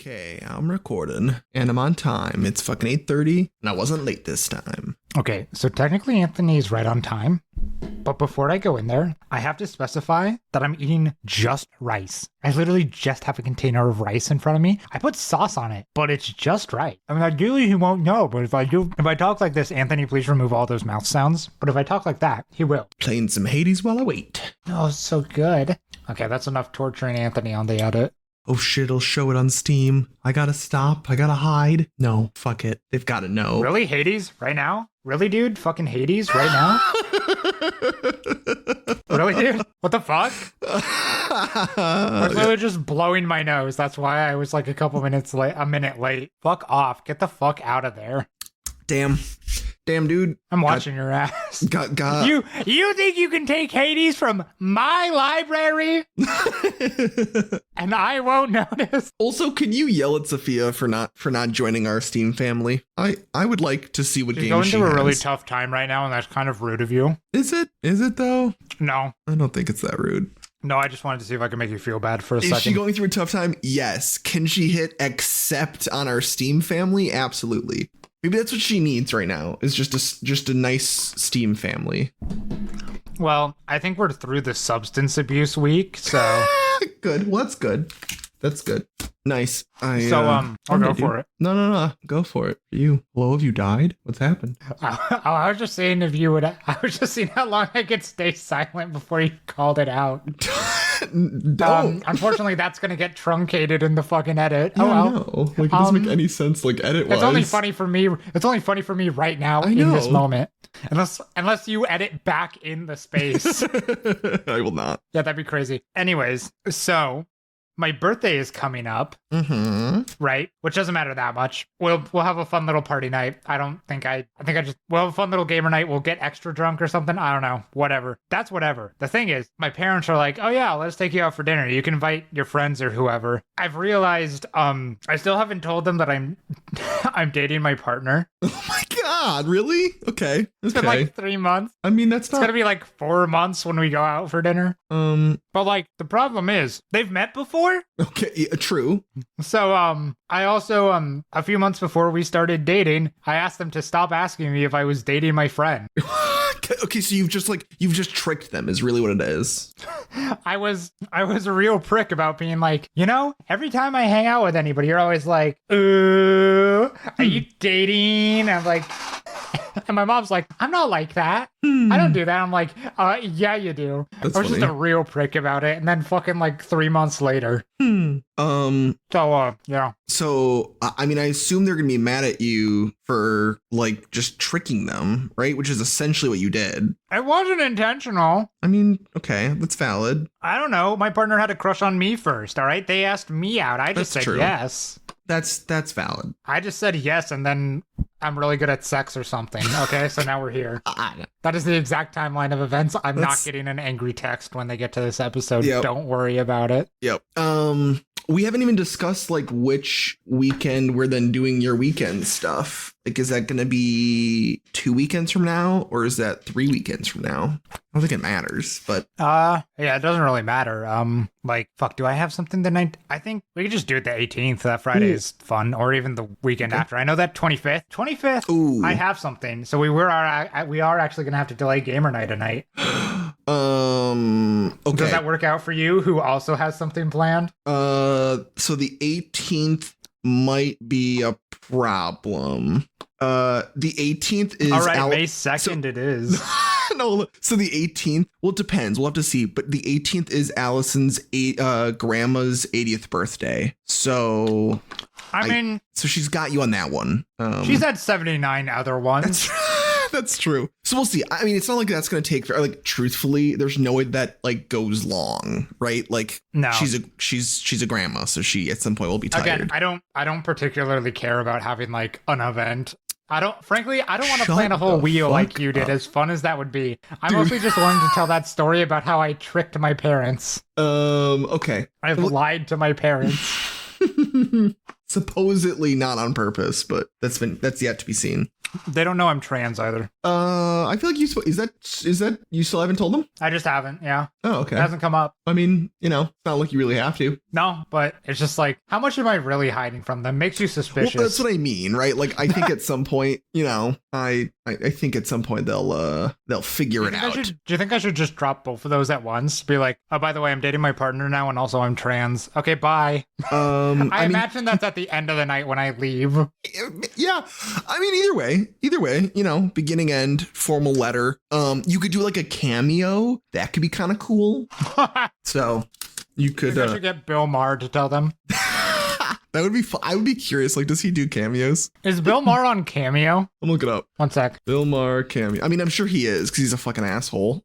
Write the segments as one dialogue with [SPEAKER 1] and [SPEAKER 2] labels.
[SPEAKER 1] Okay, I'm recording and I'm on time. It's fucking 8:30 and I wasn't late this time.
[SPEAKER 2] Okay, so technically Anthony is right on time, but before I go in there, I have to specify that I'm eating just rice. I literally just have a container of rice in front of me. I put sauce on it, but it's just right. I mean, ideally he won't know, but if I talk like this, Anthony, please remove all those mouth sounds. But if I talk like that, he will.
[SPEAKER 1] Playing some Hades while I wait.
[SPEAKER 2] Oh, so good. Okay, that's enough torturing Anthony on the edit.
[SPEAKER 1] Oh shit, it'll show it on Steam. I gotta stop. I gotta hide. No, fuck it. They've gotta know.
[SPEAKER 2] Really, Hades? Right now? Really, dude? Fucking Hades? Right now? Really, dude? What the fuck? I was literally just blowing my nose. That's why I was like a minute late. Fuck off. Get the fuck out of there.
[SPEAKER 1] Damn, dude.
[SPEAKER 2] I'm watching your ass.
[SPEAKER 1] God.
[SPEAKER 2] You think you can take Hades from my library? And I won't notice.
[SPEAKER 1] Also, can you yell at Sophia for not joining our Steam family? I would like to see what
[SPEAKER 2] She's
[SPEAKER 1] game
[SPEAKER 2] going
[SPEAKER 1] she
[SPEAKER 2] through
[SPEAKER 1] has.
[SPEAKER 2] a really tough time right now, and that's kind of rude of you.
[SPEAKER 1] Is it? Is it though?
[SPEAKER 2] No.
[SPEAKER 1] I don't think it's that rude.
[SPEAKER 2] No, I just wanted to see if I could make you feel bad for a second.
[SPEAKER 1] Is she going through a tough time? Yes. Can she hit accept on our Steam family? Absolutely. Maybe that's what she needs right now, is just a nice Steam family.
[SPEAKER 2] Well, I think we're through the substance abuse week, so...
[SPEAKER 1] Good. Well, that's good. That's good. Nice.
[SPEAKER 2] I'll go for it.
[SPEAKER 1] No. Go for it. You. Hello, have you died? What's happened?
[SPEAKER 2] I was just saying I was just seeing how long I could stay silent before you called it out.
[SPEAKER 1] Don't.
[SPEAKER 2] Unfortunately, that's going to get truncated in the fucking edit.
[SPEAKER 1] Yeah,
[SPEAKER 2] Oh, well.
[SPEAKER 1] no. Like, it doesn't make any sense, like, edit-wise.
[SPEAKER 2] It's only funny for me. It's only funny for me right now in this moment. Unless you edit back in the space.
[SPEAKER 1] I will not.
[SPEAKER 2] Yeah, that'd be crazy. Anyways, so my birthday is coming up, right? Which doesn't matter that much. We'll have a fun little party night. We'll have a fun little gamer night. We'll get extra drunk or something. I don't know. Whatever. That's whatever. The thing is, my parents are like, oh yeah, let's take you out for dinner. You can invite your friends or whoever. I've realized, I still haven't told them that I'm dating my partner.
[SPEAKER 1] Oh my God, really? Okay.
[SPEAKER 2] It's been like 3 months.
[SPEAKER 1] I mean, it's
[SPEAKER 2] gonna be like 4 months when we go out for dinner. But like, the problem is, they've met before.
[SPEAKER 1] Okay, yeah, true.
[SPEAKER 2] So, I also, a few months before we started dating, I asked them to stop asking me if I was dating my friend.
[SPEAKER 1] Okay, so you've just tricked them is really what it is.
[SPEAKER 2] I was a real prick about being like, every time I hang out with anybody, you're always like, ooh, are you dating? I'm like, and my mom's like, I'm not like that. I don't do that. I'm like, yeah, you do.
[SPEAKER 1] That's
[SPEAKER 2] I was
[SPEAKER 1] funny.
[SPEAKER 2] just a real prick about it. And then fucking like 3 months later. So, yeah.
[SPEAKER 1] So, I mean, I assume they're going to be mad at you for, like, just tricking them, right? Which is essentially what you did.
[SPEAKER 2] It wasn't intentional.
[SPEAKER 1] I mean, okay, that's valid.
[SPEAKER 2] I don't know. My partner had a crush on me first, all right? They asked me out. I just
[SPEAKER 1] That's
[SPEAKER 2] said
[SPEAKER 1] true.
[SPEAKER 2] yes.
[SPEAKER 1] That's valid.
[SPEAKER 2] I just said yes, and then I'm really good at sex or something. Okay, so now we're here. That is the exact timeline of events. I'm not getting an angry text when they get to this episode.
[SPEAKER 1] Yep.
[SPEAKER 2] Don't worry about it.
[SPEAKER 1] Yep. We haven't even discussed, like, which weekend we're then doing your weekend stuff. Like, is that going to be 2 weekends from now, or is that 3 weekends from now? I don't think it matters, but...
[SPEAKER 2] Yeah, it doesn't really matter. Fuck, do I have something the night? I think we could just do it the 18th. That Friday is fun, or even the weekend after. I know that 25th. 25th,
[SPEAKER 1] Ooh.
[SPEAKER 2] I have something. So we are actually going to have to delay gamer night tonight.
[SPEAKER 1] Okay.
[SPEAKER 2] Does that work out for you, who also has something planned?
[SPEAKER 1] So the 18th might be a problem. The 18th is...
[SPEAKER 2] All right, May 2nd it is.
[SPEAKER 1] No, so the 18th, well, it depends. We'll have to see. But the 18th is Allison's grandma's 80th birthday. So...
[SPEAKER 2] I mean...
[SPEAKER 1] So she's got you on that one.
[SPEAKER 2] She's had 79 other ones.
[SPEAKER 1] That's true. So we'll see. I mean, it's not like that's going to take, like, truthfully, there's no way that, like, goes long, right? Like,
[SPEAKER 2] no.
[SPEAKER 1] She's a grandma, so she at some point will be tired.
[SPEAKER 2] Again, I don't particularly care about having, like, an event. I don't want to plan a whole wheel like you did, as fun as that would be. I mostly just wanted to tell that story about how I tricked my parents.
[SPEAKER 1] Okay.
[SPEAKER 2] I've lied to my parents.
[SPEAKER 1] Supposedly not on purpose, but that's yet to be seen.
[SPEAKER 2] They don't know I'm trans either.
[SPEAKER 1] I feel like is that you still haven't told them?
[SPEAKER 2] I just haven't. Yeah.
[SPEAKER 1] Oh, okay.
[SPEAKER 2] It hasn't come up.
[SPEAKER 1] I mean, it's not like you really have to.
[SPEAKER 2] No, but it's just like, how much am I really hiding from them? Makes you suspicious.
[SPEAKER 1] Well, that's what I mean, right? Like, I think at some point, I think at some point they'll figure it out.
[SPEAKER 2] Do you think I should just drop both of those at once? Be like, oh, by the way, I'm dating my partner now, and also I'm trans. Okay, bye. I imagine that's at the end of the night when I leave.
[SPEAKER 1] Yeah, I mean, either way, beginning, end, formal letter. You could do like a cameo. That could be kind of cool. So you could.
[SPEAKER 2] I should get Bill Maher to tell them.
[SPEAKER 1] That would be fun. I would be curious. Like, does he do cameos?
[SPEAKER 2] Is Bill Maher on Cameo?
[SPEAKER 1] I'll look it up.
[SPEAKER 2] One sec.
[SPEAKER 1] Bill Maher cameo. I mean, I'm sure he is because he's a fucking asshole.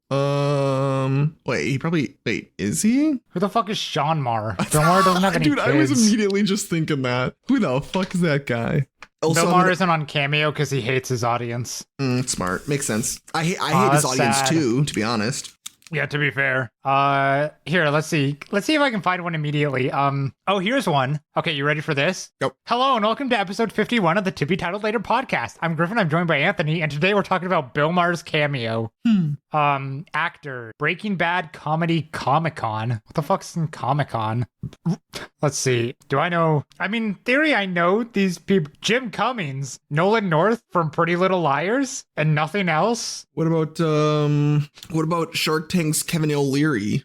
[SPEAKER 1] Wait, is he?
[SPEAKER 2] Who the fuck is Sean Maher? Bill Maher doesn't have any
[SPEAKER 1] Dude,
[SPEAKER 2] kids.
[SPEAKER 1] I was immediately just thinking that. Who the fuck is that guy? Also,
[SPEAKER 2] Bill Maher isn't on Cameo because he hates his audience.
[SPEAKER 1] Smart. Makes sense. I hate his audience
[SPEAKER 2] sad.
[SPEAKER 1] too, to be honest.
[SPEAKER 2] Yeah, to be fair. Here, let's see. Let's see if I can find one immediately. Oh, here's one. Okay, you ready for this?
[SPEAKER 1] Yep.
[SPEAKER 2] Hello, and welcome to episode 51 of the To Be Titled Later podcast. I'm Griffin, I'm joined by Anthony, and today we're talking about Bill Maher's Cameo. Actor, Breaking Bad comedy Comic-Con. What the fuck's in Comic-Con? Let's see. Do I know? I mean, in theory, I know these people. Jim Cummings, Nolan North from Pretty Little Liars, and nothing else.
[SPEAKER 1] What about Shark Tank's Kevin O'Leary?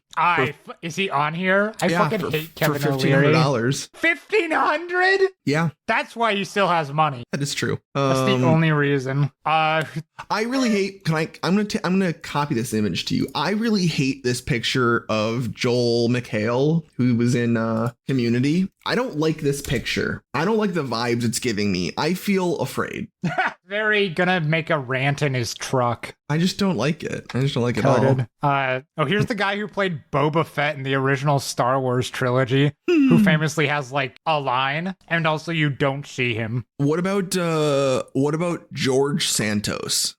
[SPEAKER 2] Is he on here? I fucking hate Kevin O'Leary.
[SPEAKER 1] $1,500.
[SPEAKER 2] $1,500?
[SPEAKER 1] Yeah.
[SPEAKER 2] That's why he still has money.
[SPEAKER 1] That is true.
[SPEAKER 2] That's the only reason.
[SPEAKER 1] I really hate. I'm gonna copy this image to you. I really hate this picture of Joel McHale, who was in Community. I don't like this picture. I don't like the vibes it's giving me. I feel afraid.
[SPEAKER 2] Very gonna make a rant in his truck.
[SPEAKER 1] I just don't like it. I just don't like it at all.
[SPEAKER 2] Here's the guy who played Boba Fett in the original Star Wars trilogy, who famously has like a line, and also you don't see him.
[SPEAKER 1] What about George Santos?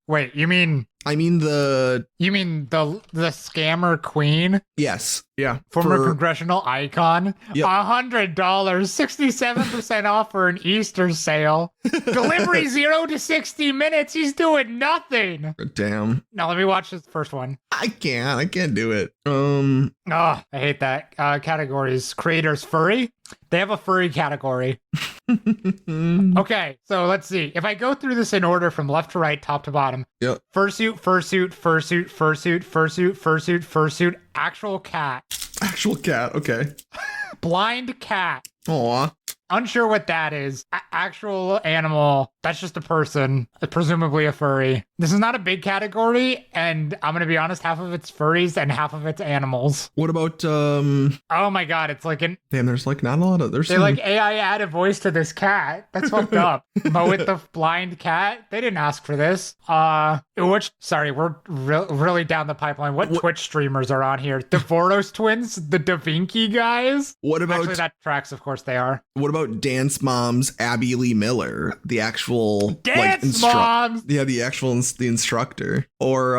[SPEAKER 2] Wait, you mean the scammer queen?
[SPEAKER 1] Yes. Yeah.
[SPEAKER 2] Former congressional icon.
[SPEAKER 1] Yep.
[SPEAKER 2] $100, 67% off for an Easter sale. Delivery 0 to 60 minutes. He's doing nothing.
[SPEAKER 1] Damn.
[SPEAKER 2] Now let me watch this first one.
[SPEAKER 1] I can't do it.
[SPEAKER 2] Oh, I hate that. Categories. Creators furry. They have a furry category. Okay, so let's see. If I go through this in order from left to right, top to bottom.
[SPEAKER 1] Yep.
[SPEAKER 2] Fursuit, fursuit, fursuit, fursuit, fursuit, fursuit, fursuit, actual cat.
[SPEAKER 1] Actual cat, okay.
[SPEAKER 2] Blind cat.
[SPEAKER 1] Aw.
[SPEAKER 2] Unsure what that is. Actual animal. That's just a person, presumably a furry. This is not a big category, and I'm gonna be honest, half of it's furries and half of it's animals.
[SPEAKER 1] What about
[SPEAKER 2] Oh my god, it's like an
[SPEAKER 1] damn, there's like not a lot of
[SPEAKER 2] They like AI add a voice to this cat. That's fucked up. But with the blind cat, they didn't ask for this. Sorry, we're really down the pipeline. What Twitch streamers are on here? The Voros twins, the Da Vinci guys.
[SPEAKER 1] What about
[SPEAKER 2] Actually, that tracks, of course they are.
[SPEAKER 1] What about Dance Moms Abby Lee Miller, the actual
[SPEAKER 2] Dance Moms?
[SPEAKER 1] Yeah, the actual the instructor. Or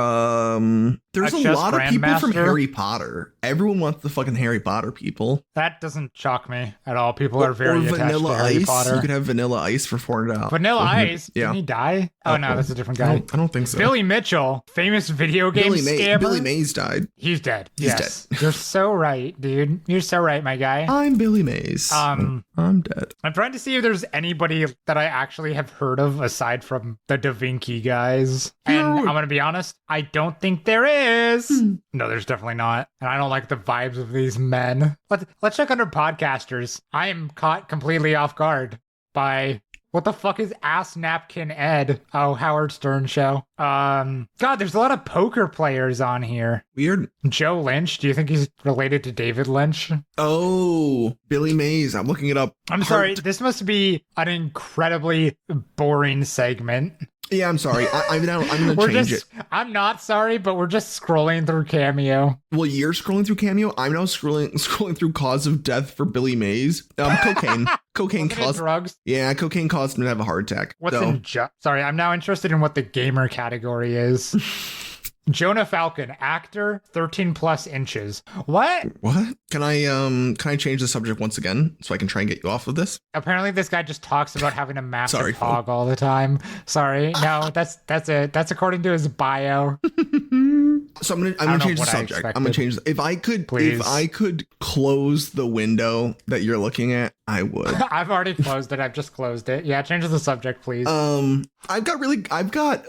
[SPEAKER 1] there's a lot of people from Harry Potter. Everyone wants the fucking Harry Potter people.
[SPEAKER 2] That doesn't shock me at all. People are very attached
[SPEAKER 1] Vanilla
[SPEAKER 2] to Harry
[SPEAKER 1] Ice.
[SPEAKER 2] Potter.
[SPEAKER 1] You could have Vanilla Ice for $400.
[SPEAKER 2] Vanilla Ice?
[SPEAKER 1] Yeah.
[SPEAKER 2] Didn't he die? Oh no, that's a different guy.
[SPEAKER 1] I don't think so.
[SPEAKER 2] Billy Mitchell, famous video game scammer.
[SPEAKER 1] Billy Mays died.
[SPEAKER 2] He's dead.
[SPEAKER 1] He's
[SPEAKER 2] dead. You're so right, dude. You're so right, my guy.
[SPEAKER 1] I'm Billy Mays. I'm dead.
[SPEAKER 2] I'm trying to see if there's anybody that I actually have heard of aside from the Da Vinci guys. And I'm going to be honest, I don't think there is. No, there's definitely not. And I don't like the vibes of these men. Let's check under podcasters. I am caught completely off guard by... What the fuck is Ass Napkin Ed? Oh, Howard Stern show. God, there's a lot of poker players on here.
[SPEAKER 1] Weird.
[SPEAKER 2] Joe Lynch, do you think he's related to David Lynch?
[SPEAKER 1] Oh, Billy Mays. I'm looking it up.
[SPEAKER 2] I'm sorry, this must be an incredibly boring segment.
[SPEAKER 1] Yeah, I'm sorry. I'm going to change it.
[SPEAKER 2] I'm not sorry, but we're just scrolling through Cameo.
[SPEAKER 1] Well, you're scrolling through Cameo. I'm now scrolling through cause of death for Billy Mays. Cocaine. Cocaine caused
[SPEAKER 2] drugs.
[SPEAKER 1] Yeah, cocaine caused him to have a heart attack.
[SPEAKER 2] Sorry, I'm now interested in what the gamer category is. Jonah Falcon, actor, 13 plus inches. What?
[SPEAKER 1] What? Can I change the subject once again so I can try and get you off of this?
[SPEAKER 2] Apparently this guy just talks about having a massive
[SPEAKER 1] Sorry,
[SPEAKER 2] hog all the time. Sorry. No, that's according to his bio.
[SPEAKER 1] So I'm gonna change the subject. I'm gonna change. If I could close the window that you're looking at, I would.
[SPEAKER 2] I've already closed it. I've just closed it. Yeah, change the subject, please.
[SPEAKER 1] I've got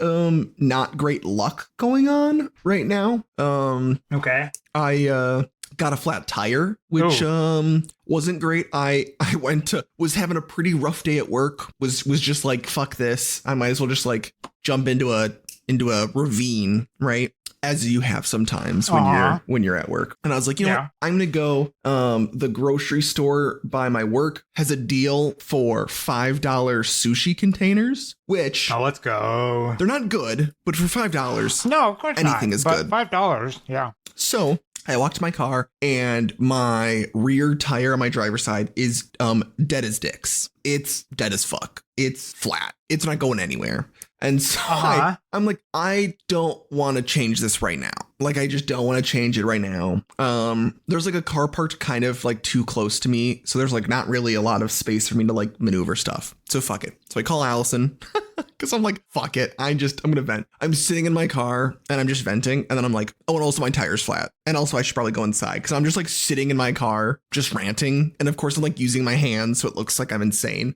[SPEAKER 1] not great luck going on right now.
[SPEAKER 2] Okay.
[SPEAKER 1] I got a flat tire, which wasn't great. I was having a pretty rough day at work. Was just like, fuck this. I might as well just like jump into a ravine, right? As you have sometimes when you're at work. And I was like, you know what? I'm gonna go. The grocery store by my work has a deal for $5 sushi containers, which
[SPEAKER 2] let's go.
[SPEAKER 1] They're not good, but for $5,
[SPEAKER 2] no, of course
[SPEAKER 1] anything is good.
[SPEAKER 2] $5, yeah.
[SPEAKER 1] So I walked to my car and my rear tire on my driver's side is dead as dicks. It's dead as fuck. It's flat. It's not going anywhere. And so I'm like, I don't want to change this right now. Like, I just don't want to change it right now. There's like a car parked kind of like too close to me. So there's like not really a lot of space for me to like maneuver stuff. So fuck it. So I call Allison because I'm like, fuck it. I'm going to vent. I'm sitting in my car and I'm just venting. And then I'm like, oh, and also my tire's flat. And also I should probably go inside because I'm just like sitting in my car, just ranting. And of course I'm like using my hands. So it looks like I'm insane.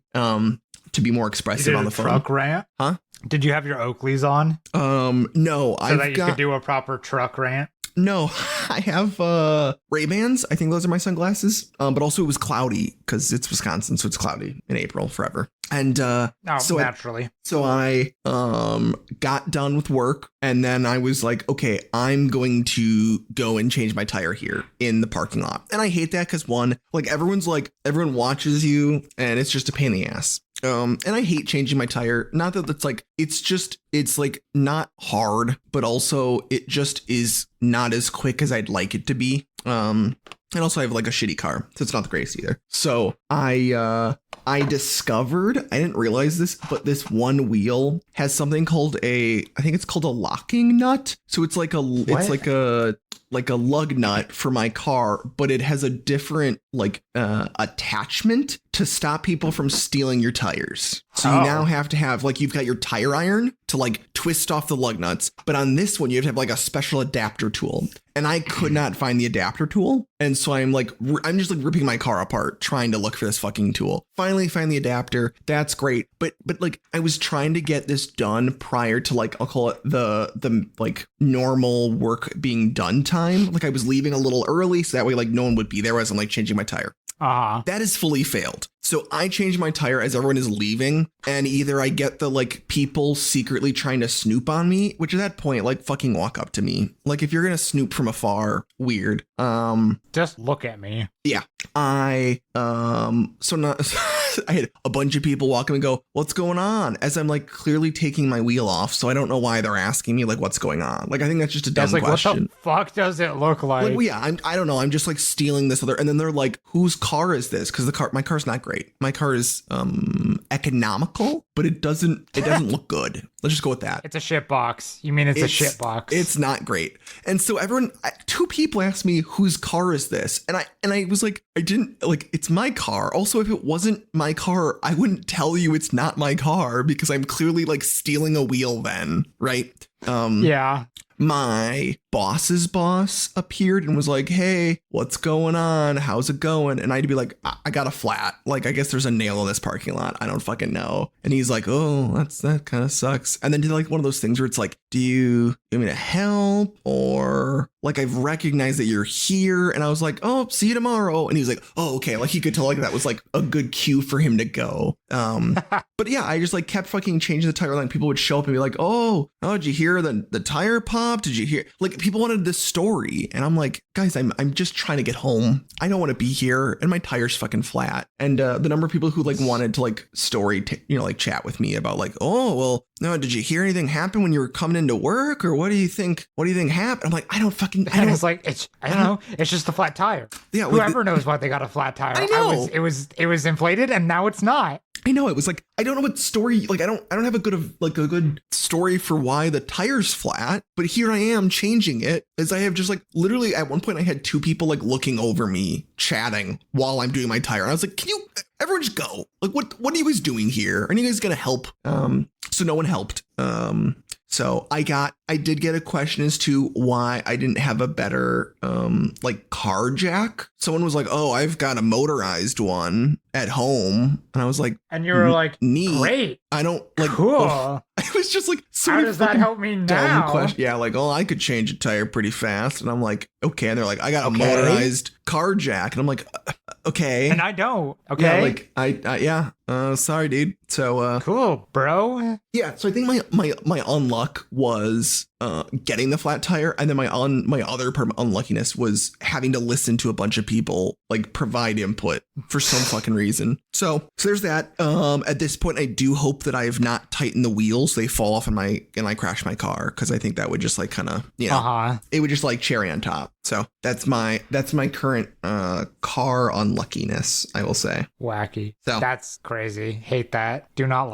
[SPEAKER 1] To be more expressive on the phone.
[SPEAKER 2] Truck rant? Huh? Did you have your Oakleys on?
[SPEAKER 1] No.
[SPEAKER 2] So that you could do a proper truck rant?
[SPEAKER 1] No, I have Ray-Bans. I think those are my sunglasses. But also it was cloudy because it's Wisconsin, so it's cloudy in April forever. And so
[SPEAKER 2] naturally.
[SPEAKER 1] I got done with work and then I was like, okay, I'm going to go and change my tire here in the parking lot. And I hate that because one, like everyone watches you and it's just a pain in the ass. And I hate changing my tire. Not that it's like not hard, but also it just is not as quick as I'd like it to be. And also I have like a shitty car, so it's not the greatest either. So I discovered, I didn't realize this, but this one wheel has something called I think it's called a locking nut. So it's like it's a lug nut for my car, but it has a different attachment to stop people from stealing your tires. So you now have to have you've got your tire iron to like twist off the lug nuts. But on this one, you have to have like a special adapter tool. And I could not find the adapter tool. And so I'm just like ripping my car apart trying to look for this fucking tool. Finally find the adapter. That's great. But like I was trying to get this done prior to like, I'll call it the like normal work being done time. Like I was leaving a little early so that way like no one would be there as I'm like changing my tire. That is fully failed. So I change my tire as everyone is leaving, and either I get the like people secretly trying to snoop on me, which at that point, like fucking walk up to me. Like if you're going to snoop from afar, weird.
[SPEAKER 2] Just look at me.
[SPEAKER 1] Yeah. I had a bunch of people walk up and go, what's going on? As I'm like clearly taking my wheel off. So I don't know why they're asking me like, what's going on? Like, I think that's just a dumb question.
[SPEAKER 2] What the fuck does it look like?
[SPEAKER 1] Like, well, yeah, I don't know. I'm just like stealing this other, and then they're like, whose car is this? Because my car's not great. My car is economical, but it doesn't look good. Let's just go with that.
[SPEAKER 2] It's a shit box. You mean it's a shit box?
[SPEAKER 1] It's not great. And so two people asked me, whose car is this? And I was like, I didn't like, it's my car. Also, if it wasn't my car, I wouldn't tell you it's not my car because I'm clearly like stealing a wheel then, right?
[SPEAKER 2] Yeah.
[SPEAKER 1] My boss's boss appeared and was like, hey, what's going on? How's it going? And I'd be like, I got a flat. Like, I guess there's a nail in this parking lot. I don't fucking know. And he's like, oh, that kind of sucks. And then did like one of those things where it's like, do you want me to help? Or like, I've recognized that you're here. And I was like, oh, see you tomorrow. And he was like, oh, okay. Like he could tell like that was like a good cue for him to go. But yeah, I just like kept fucking changing the tire line. People would show up and be like, oh, did you hear the tire pop? Did you hear? Like people wanted this story. And I'm like, guys, I'm just trying to get home. I don't want to be here. And my tire's fucking flat. And the number of people who like wanted to like like chat with me about like, oh, well, no, did you hear anything happen when you were coming into work? Or what do you think happened? I'm like, I don't
[SPEAKER 2] know. It's just a flat tire.
[SPEAKER 1] Yeah.
[SPEAKER 2] Whoever knows why they got a flat tire.
[SPEAKER 1] I know.
[SPEAKER 2] It was inflated and now it's not.
[SPEAKER 1] I know, it was like, I don't know what story, like I don't have a good story for why the tire's flat, but here I am changing it, as I have just like literally at one point I had two people like looking over me chatting while I'm doing my tire. And I was like, can you everyone just go? Like what are you guys doing here? Are you guys gonna help? So no one helped. So I did get a question as to why I didn't have a better like car jack. Someone was like, "Oh, I've got a motorized one at home," and I was like,
[SPEAKER 2] and you were like,
[SPEAKER 1] "Neat."
[SPEAKER 2] Great,
[SPEAKER 1] I don't like.
[SPEAKER 2] cool.
[SPEAKER 1] Well, I was just like, so
[SPEAKER 2] how does that help me now?
[SPEAKER 1] Question. Yeah, like, oh, I could change a tire pretty fast, and I'm like, okay. And they're like, I got a motorized car jack, and I'm like, okay.
[SPEAKER 2] And I don't. Okay.
[SPEAKER 1] Yeah, like sorry, dude. So
[SPEAKER 2] cool, bro.
[SPEAKER 1] Yeah, so I think my unluck was getting the flat tire, and then my other part of unluckiness was having to listen to a bunch of people like provide input for some fucking reason. So there's that. At this point, I do hope that I have not tightened the wheels; they fall off and I crash my car, because I think that would just like kind of it would just like cherry on top. So that's my current car unluckiness, I will say.
[SPEAKER 2] Wacky.
[SPEAKER 1] So
[SPEAKER 2] that's crazy. Hate that. Do not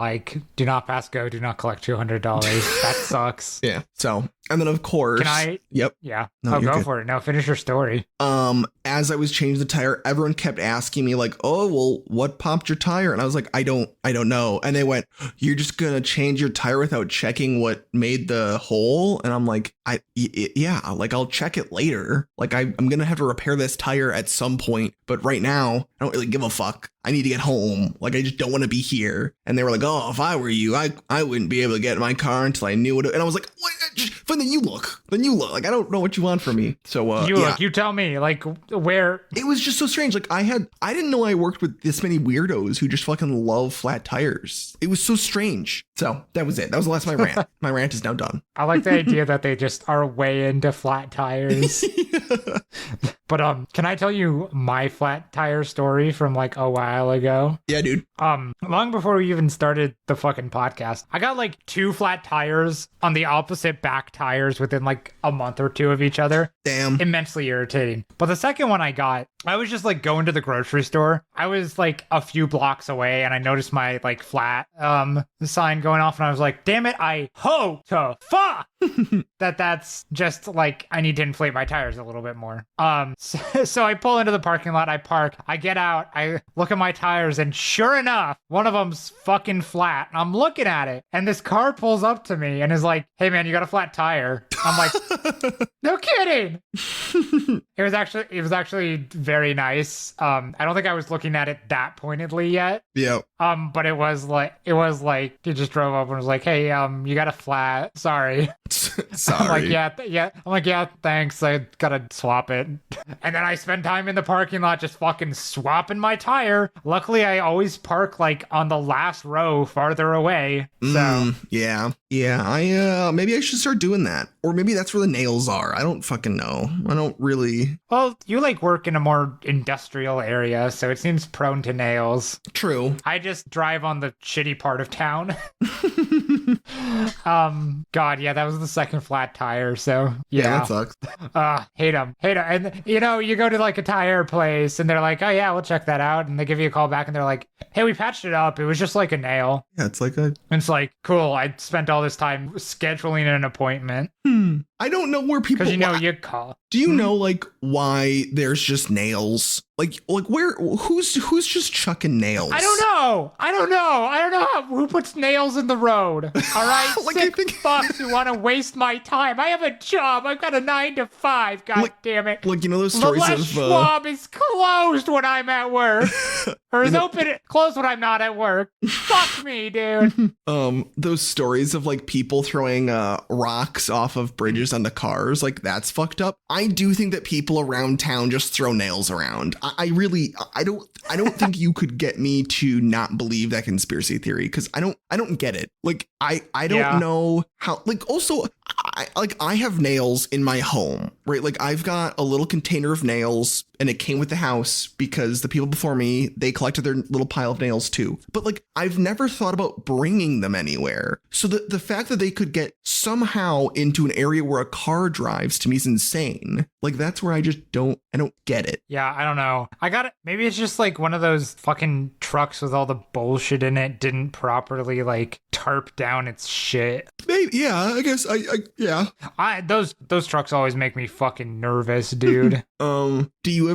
[SPEAKER 2] pass go. Do not collect $200. That sucks.
[SPEAKER 1] Yeah. So, and then of course,
[SPEAKER 2] can I?
[SPEAKER 1] Yep.
[SPEAKER 2] Yeah.
[SPEAKER 1] No,
[SPEAKER 2] go
[SPEAKER 1] good.
[SPEAKER 2] for it. No, finish your story.
[SPEAKER 1] As I was changing the tire, everyone kept asking me like, "Oh, well, what popped your tire?" And I was like, I don't know. And they went, "You're just gonna change your tire without checking what made the hole?" And I'm like, yeah, like I'll check it later. Like I'm gonna have to repair this tire at some point, but right now I don't really give a fuck. I need to get home. Like I just don't want to be here. And they were like, "Oh, if I were you, I wouldn't be able to get in my car until I knew what." And I was like, "What?" But then you look. Like I don't know what you want from me. So
[SPEAKER 2] look. You tell me. Like where?
[SPEAKER 1] It was just so strange. Like I didn't know I worked with this many weirdos who just fucking love flat tires. It was so strange. So that was it. That was the last of my rant. My rant is now done.
[SPEAKER 2] I like the idea that they just are way into flat tires. But can I tell you my flat tire story from like a while ago?
[SPEAKER 1] Yeah, dude.
[SPEAKER 2] Long before we even started the fucking podcast, I got like 2 flat tires on the opposite back tires within like a month or 2 of each other.
[SPEAKER 1] Damn.
[SPEAKER 2] Immensely irritating. But the second one I got, I was just like going to the grocery store. I was like a few blocks away and I noticed my like flat sign going off, and I was like, damn it, I hope to fuck that's just like I need to inflate my tires a little bit more. So I pull into the parking lot, I park, I get out, I look at my tires, and sure enough, one of them's fucking flat. I'm looking at it, and this car pulls up to me and is like, "Hey man, you got a flat tire." I'm like, no kidding. It was actually very nice. I don't think I was looking at it that pointedly yet.
[SPEAKER 1] Yeah.
[SPEAKER 2] But it was like he just drove up and was like, "Hey, you got a flat. Sorry."
[SPEAKER 1] Sorry.
[SPEAKER 2] I'm like, yeah. I'm like, yeah, thanks. I gotta swap it. And then I spend time in the parking lot just fucking swapping my tire. Luckily, I always park like on the last row farther away. So
[SPEAKER 1] yeah. I maybe I should start doing that, or maybe that's where the nails are. I don't fucking know. I don't really.
[SPEAKER 2] Well, you like work in a more industrial area, so it seems prone to nails.
[SPEAKER 1] True.
[SPEAKER 2] I just drive on the shitty part of town. God, yeah, that was the second flat tire. So yeah,
[SPEAKER 1] that sucks.
[SPEAKER 2] Hate them. And you go to like a tire place, and they're like, "Oh yeah, we'll check that out," and they give you a call back, and they're like, "Hey, we patched it up. It was just like a nail."
[SPEAKER 1] Yeah, it's like a.
[SPEAKER 2] And it's like, cool. I spent all this time scheduling an appointment.
[SPEAKER 1] I don't know where people.
[SPEAKER 2] Because you call.
[SPEAKER 1] Do you know like why there's just nails? Like where? Who's just chucking nails?
[SPEAKER 2] I don't know. I don't know who puts nails in the road. All right,
[SPEAKER 1] like
[SPEAKER 2] sick fucks who want to waste my time. I have a job. I've got a 9 to 5. God damn it.
[SPEAKER 1] Like those stories
[SPEAKER 2] the
[SPEAKER 1] of
[SPEAKER 2] Schwab is closed when I'm at work, or is closed when I'm not at work. Fuck me, dude.
[SPEAKER 1] Those stories of like people throwing rocks off of bridges onto cars, like that's fucked up. I do think that people around town just throw nails around. I don't think you could get me to not believe that conspiracy theory, because I don't get it. Like I don't know how. Like also I have nails in my home, right? Like I've got a little container of nails and it came with the house because the people before me, they collected their little pile of nails too. But like, I've never thought about bringing them anywhere. So the fact that they could get somehow into an area where a car drives to me is insane. Like, that's where I don't get it.
[SPEAKER 2] Yeah, I don't know. I got it. Maybe it's just like one of those fucking trucks with all the bullshit in it didn't properly like tarp down its shit.
[SPEAKER 1] Maybe, yeah, I guess yeah.
[SPEAKER 2] Those trucks always make me fucking nervous, dude.
[SPEAKER 1] Do you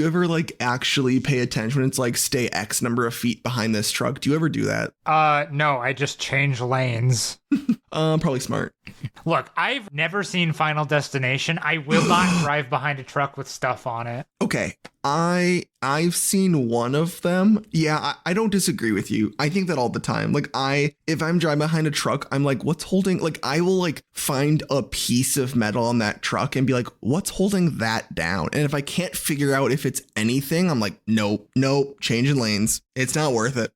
[SPEAKER 1] ever like actually pay attention when it's like stay X number of feet behind this truck? Do you ever do that?
[SPEAKER 2] No, I just change lanes.
[SPEAKER 1] Probably smart.
[SPEAKER 2] Look, I've never seen Final Destination. I will not drive behind a truck with stuff on it.
[SPEAKER 1] Okay. I've seen one of them. Yeah, I don't disagree with you. I think that all the time. Like if I'm driving behind a truck, I'm like, what's holding, like I will like find a piece of metal on that truck and be like, what's holding that down? And if I can't figure out if it's anything, I'm like, nope, changing lanes. It's not worth it.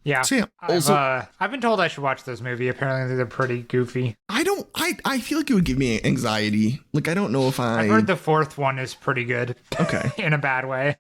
[SPEAKER 2] Yeah.
[SPEAKER 1] So yeah. Also,
[SPEAKER 2] I've been told I should watch this movie. Apparently they're pretty goofy.
[SPEAKER 1] I feel like it would give me anxiety. Like, I don't know if
[SPEAKER 2] I've heard the fourth one is pretty good.
[SPEAKER 1] Okay.
[SPEAKER 2] In a bad way.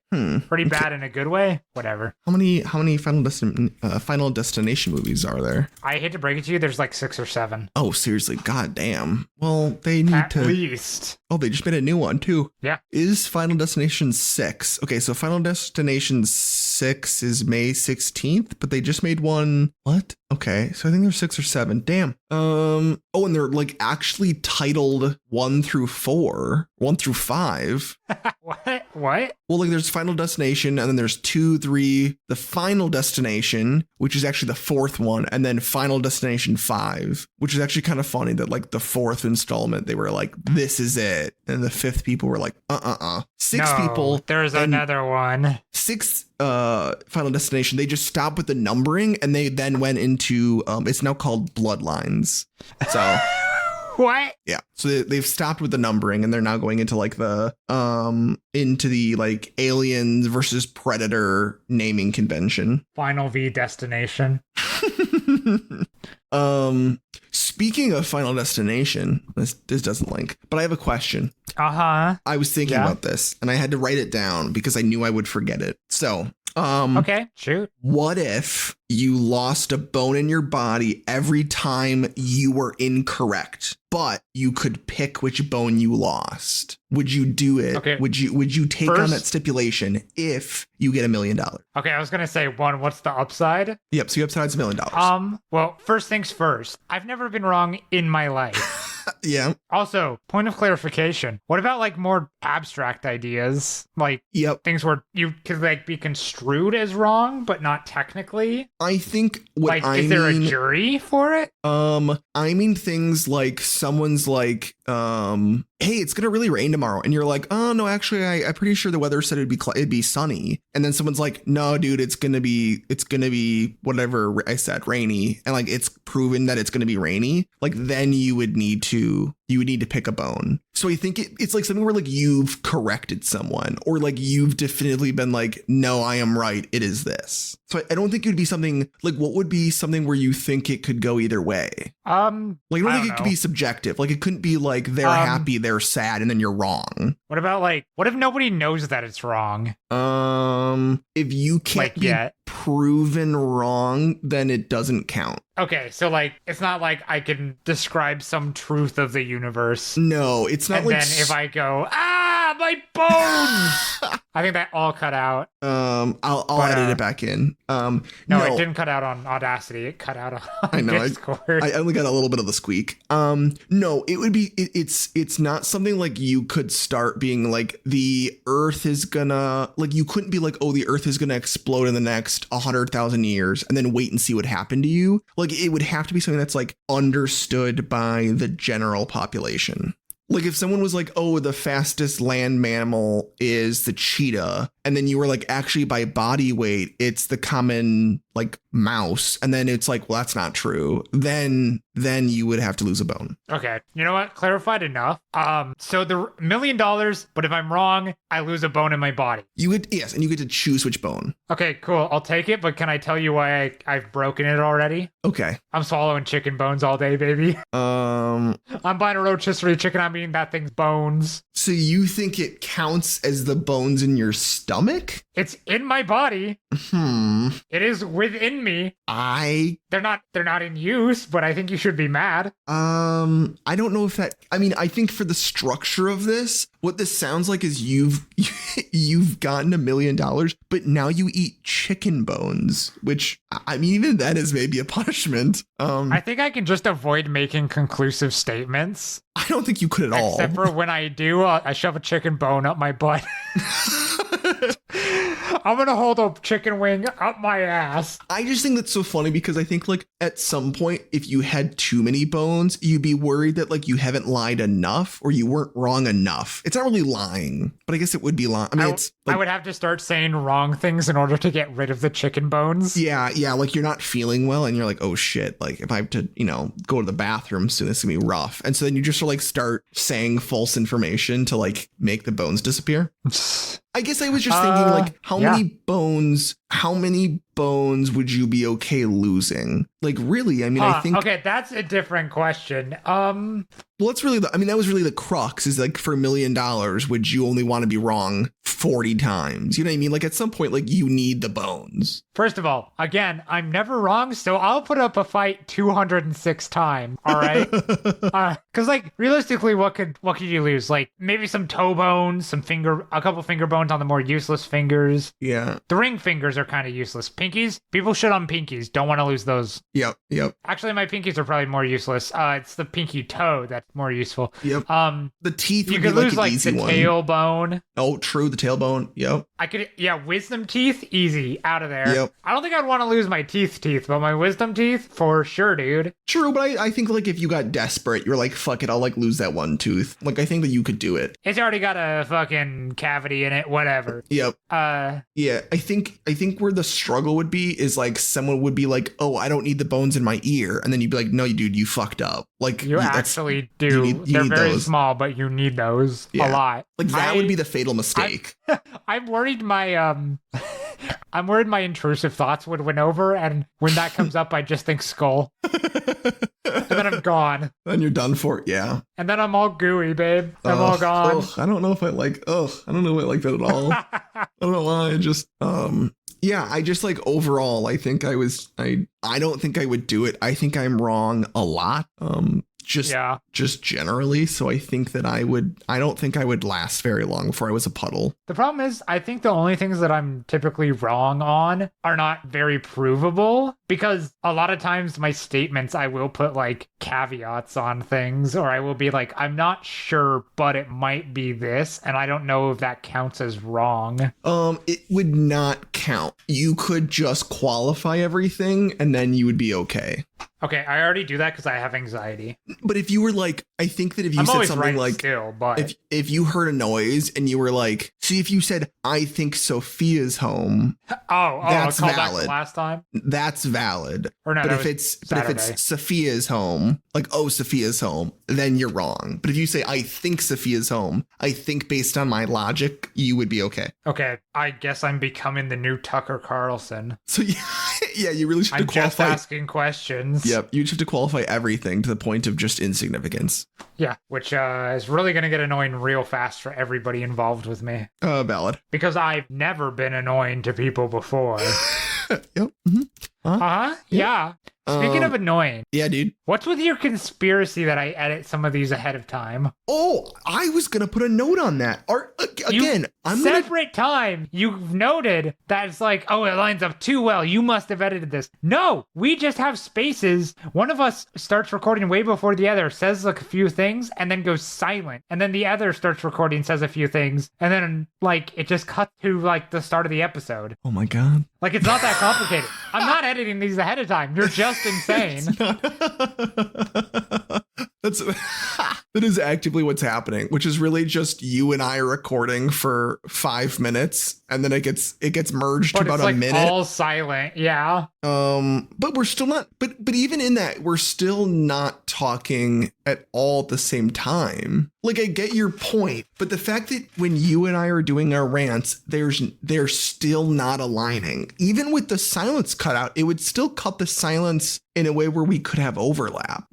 [SPEAKER 2] Pretty bad in a good way. Whatever.
[SPEAKER 1] How many Final Destination movies are there?
[SPEAKER 2] I hate to break it to you, there's like 6 or 7.
[SPEAKER 1] Oh, seriously. God damn. Well, they need
[SPEAKER 2] At
[SPEAKER 1] to.
[SPEAKER 2] least.
[SPEAKER 1] Oh, they just made a new one too.
[SPEAKER 2] Yeah.
[SPEAKER 1] Is Final Destination 6? Okay, so Final Destination 6 is May 16th, but they just made one. What? Okay, so I think there's 6 or 7. Damn. Oh, and they're like actually titled 1 through 4, 1 through 5.
[SPEAKER 2] What?
[SPEAKER 1] Well, like there's Final Destination, and then there's 2, 3, the Final Destination, which is actually the 4th one, and then Final Destination 5, which is actually kind of funny that like the 4th installment, they were like, this is it. And the 5th people were like, 6 people.
[SPEAKER 2] There's another one.
[SPEAKER 1] 6 Final Destination, they just stopped with the numbering, and they then went into, it's now called Bloodlines. So...
[SPEAKER 2] What?
[SPEAKER 1] Yeah. So they've stopped with the numbering, and they're now going into like the like Aliens versus Predator naming convention.
[SPEAKER 2] Final V Destination.
[SPEAKER 1] Speaking of Final Destination, this doesn't link, but I have a question. I was thinking about this, and I had to write it down because I knew I would forget it. So,
[SPEAKER 2] okay, shoot.
[SPEAKER 1] What if you lost a bone in your body every time you were incorrect, but you could pick which bone you lost? Would you do it?
[SPEAKER 2] Okay.
[SPEAKER 1] Would you take on that stipulation if you get $1 million?
[SPEAKER 2] Okay, I was gonna say, one, what's the upside?
[SPEAKER 1] Yep. So your upside's $1 million.
[SPEAKER 2] Well, first things first. I've never been wrong in my life.
[SPEAKER 1] Yeah.
[SPEAKER 2] Also, point of clarification. What about like more abstract ideas? Like things where you could like be construed as wrong, but not technically?
[SPEAKER 1] I think what
[SPEAKER 2] like, is there a jury for it?
[SPEAKER 1] I mean things like someone's like, hey, it's gonna really rain tomorrow, and you're like, oh no, actually, I'm pretty sure the weather said it'd be sunny, and then someone's like, no, dude, it's gonna be whatever I said, rainy, and like it's proven that it's gonna be rainy. Like then you would need to pick a bone. So I think it's like something where like you've corrected someone, or like you've definitively been like, no, I am right, it is this. So I don't think it would be something like, what would be something where you think it could go either way?
[SPEAKER 2] Like
[SPEAKER 1] I don't think it could be subjective. Like it couldn't be like they're happy, they're sad, and then you're wrong.
[SPEAKER 2] What about like, what if nobody knows that it's wrong?
[SPEAKER 1] If you can't be proven wrong, then it doesn't count.
[SPEAKER 2] Okay, so like, it's not like I can describe some truth of the universe.
[SPEAKER 1] No, it's not.
[SPEAKER 2] And
[SPEAKER 1] like
[SPEAKER 2] then if I go, my bones, I think that all cut out.
[SPEAKER 1] I'll edit it back in.
[SPEAKER 2] No, it didn't cut out on Audacity. It cut out on Discord.
[SPEAKER 1] I only got a little bit of the squeak. No, it would be. It's not something like you could start being like the Earth is gonna, like you couldn't be like, oh, the Earth is gonna explode in the next 100,000 years, and then wait and see what happened to you. Like it would have to be something that's like understood by the general population. Like if someone was like, oh, the fastest land mammal is the cheetah, and then you were like, actually by body weight, it's the common like mouse, and then it's like, well, that's not true. Then you would have to lose a bone.
[SPEAKER 2] Okay. You know what? Clarified enough. So the $1 million, but if I'm wrong, I lose a bone in my body.
[SPEAKER 1] You would, yes, and you get to choose which bone.
[SPEAKER 2] Okay, cool. I'll take it, but can I tell you why I've broken it already?
[SPEAKER 1] Okay.
[SPEAKER 2] I'm swallowing chicken bones all day, baby. I'm buying a rotisserie chicken. I'm eating that thing's bones.
[SPEAKER 1] So you think it counts as the bones in your stomach?
[SPEAKER 2] It's in my body. It is within me. They're not in use, but I think you should be mad.
[SPEAKER 1] I don't know if that, I mean, I think for the structure of this, what this sounds like is you've gotten $1 million, but now you eat chicken bones, which, I mean, even that is maybe a punishment.
[SPEAKER 2] I think I can just avoid making conclusive statements.
[SPEAKER 1] I don't think you could at all.
[SPEAKER 2] Except for when I do, I shove a chicken bone up my butt. I'm going to hold a chicken wing up my ass.
[SPEAKER 1] I just think that's so funny because I think like at some point, if you had too many bones, you'd be worried that like you haven't lied enough or you weren't wrong enough. It's not really lying, but I guess it would be lying. I mean, it's like,
[SPEAKER 2] I would have to start saying wrong things in order to get rid of the chicken bones.
[SPEAKER 1] Yeah. Like you're not feeling well and you're like, oh shit. Like if I have to, go to the bathroom soon, it's gonna be rough. And so then you just like start saying false information to like make the bones disappear. I guess I was just thinking like how many bones would you be okay losing? Like really, I mean, I think
[SPEAKER 2] okay, that's a different question.
[SPEAKER 1] Well, it's really that was really the crux is like for $1 million, would you only want to be wrong 40 times? You know what I mean? Like at some point, like you need the bones.
[SPEAKER 2] First of all, again, I'm never wrong, so I'll put up a fight 206 times. All right, because like realistically, what could you lose? Like maybe some toe bones, a couple finger bones on the more useless fingers.
[SPEAKER 1] Yeah,
[SPEAKER 2] the ring fingers are kind of useless. Pinkies, people shit on pinkies. Don't want to lose those.
[SPEAKER 1] Yep.
[SPEAKER 2] Actually, my pinkies are probably more useless. It's the pinky toe that's more useful.
[SPEAKER 1] Yep. The teeth.
[SPEAKER 2] You could lose like the tailbone.
[SPEAKER 1] Oh, true. The tailbone. Yep.
[SPEAKER 2] I could, wisdom teeth, easy, out of there.
[SPEAKER 1] Yep.
[SPEAKER 2] I don't think I'd want to lose my teeth, but my wisdom teeth, for sure, dude.
[SPEAKER 1] True, but I think like if you got desperate, you're like, fuck it, I'll like lose that one tooth. Like I think that you could do it.
[SPEAKER 2] It's already got a fucking cavity in it, whatever.
[SPEAKER 1] Yep. Yeah, I think where the struggle would be is like someone would be like, oh, I don't need the bones in my ear, and then you'd be like, no, dude, you fucked up. Like
[SPEAKER 2] you actually do. They're very small, but you need those a lot.
[SPEAKER 1] Like that would be the fatal mistake.
[SPEAKER 2] I'm worried I'm worried my intrusive thoughts would win over, and when that comes up, I just think skull. And then I'm gone.
[SPEAKER 1] Then you're done for, yeah.
[SPEAKER 2] And then I'm all gooey, babe. I'm all gone.
[SPEAKER 1] I don't know if I like that at all. I don't know why. I just like overall, I think I don't think I would do it. I think I'm wrong a lot. Just generally. So I think that I don't think I would last very long before I was a puddle.
[SPEAKER 2] The problem is, I think the only things that I'm typically wrong on are not very provable, because a lot of times my statements, I will put like caveats on things, or I will be like, I'm not sure, but it might be this. And I don't know if that counts as wrong.
[SPEAKER 1] It would not count. You could just qualify everything and then you would be okay.
[SPEAKER 2] Okay, I already do that because I have anxiety.
[SPEAKER 1] But if you were like, I think that if you said something like,
[SPEAKER 2] still, but
[SPEAKER 1] if you heard a noise and you were like, see, if you said, I think Sophia's home, that's valid. Back
[SPEAKER 2] last time,
[SPEAKER 1] that's valid.
[SPEAKER 2] Or no,
[SPEAKER 1] but if it's Sophia's home, like, oh, Sophia's home, then you're wrong. But if you say, I think Sophia's home, I think based on my logic, you would be okay.
[SPEAKER 2] Okay, I guess I'm becoming the new Tucker Carlson.
[SPEAKER 1] So yeah, you really should qualify.
[SPEAKER 2] I'm just asking questions.
[SPEAKER 1] Yep, you just have to qualify everything to the point of just insignificance.
[SPEAKER 2] Yeah, which is really going to get annoying real fast for everybody involved with me.
[SPEAKER 1] Valid.
[SPEAKER 2] Because I've never been annoying to people before.
[SPEAKER 1] Yep. Mm-hmm.
[SPEAKER 2] Yeah. Speaking of annoying.
[SPEAKER 1] Yeah, dude.
[SPEAKER 2] What's with your conspiracy that I edit some of these ahead of time?
[SPEAKER 1] Oh, I was going to put a note on that.
[SPEAKER 2] Time, you've noted that it's like, oh, it lines up too well. You must have edited this. No, we just have spaces. One of us starts recording way before the other, says like a few things, and then goes silent. And then the other starts recording, says a few things, and then like it just cuts to like the start of the episode.
[SPEAKER 1] Oh my God.
[SPEAKER 2] Like it's not that complicated. I'm not editing these ahead of time. You're just insane.
[SPEAKER 1] That is actively what's happening, which is really just you and I recording for 5 minutes and then it gets merged
[SPEAKER 2] but
[SPEAKER 1] to about
[SPEAKER 2] it's like
[SPEAKER 1] a minute.
[SPEAKER 2] all silent. Yeah.
[SPEAKER 1] But we're still not. But even in that, we're still not talking at all at the same time. Like, I get your point, but the fact that when you and I are doing our rants, they're still not aligning. Even with the silence cut out, it would still cut the silence in a way where we could have overlap.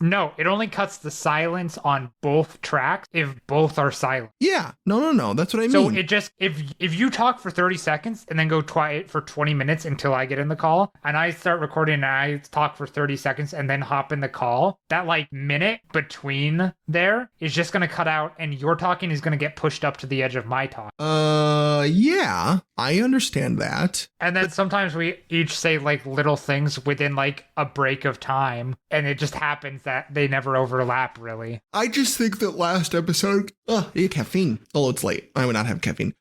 [SPEAKER 2] No, it only cuts the silence on both tracks if both are silent.
[SPEAKER 1] Yeah, no. That's what I mean.
[SPEAKER 2] So it just if you talk for 30 seconds and then go quiet for 20 minutes until I get in the call, and I start recording and I talk for 30 seconds and then hop in the call, that like minute between there is just going to cut out, and your talking is going to get pushed up to the edge of my talk.
[SPEAKER 1] Yeah, I understand that.
[SPEAKER 2] And then sometimes we each say like little things within like a break of time, and it just happens that they never overlap really.
[SPEAKER 1] I just think that last episode, yeah, caffeine. Although it's late, I would not have caffeine.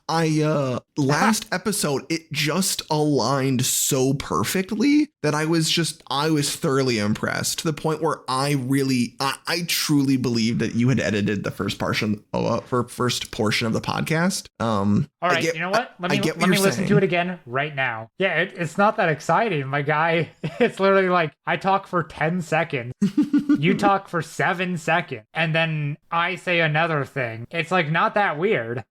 [SPEAKER 1] Last episode, it just aligned so perfectly that I was thoroughly impressed, to the point where I truly believe that you had edited the first portion of the podcast.
[SPEAKER 2] All right, you know what? Let me listen to it again right now. Yeah, it's not that exciting, my guy. It's literally like I talk for 10 seconds, you talk for 7 seconds, and then I say another thing. It's like not that weird.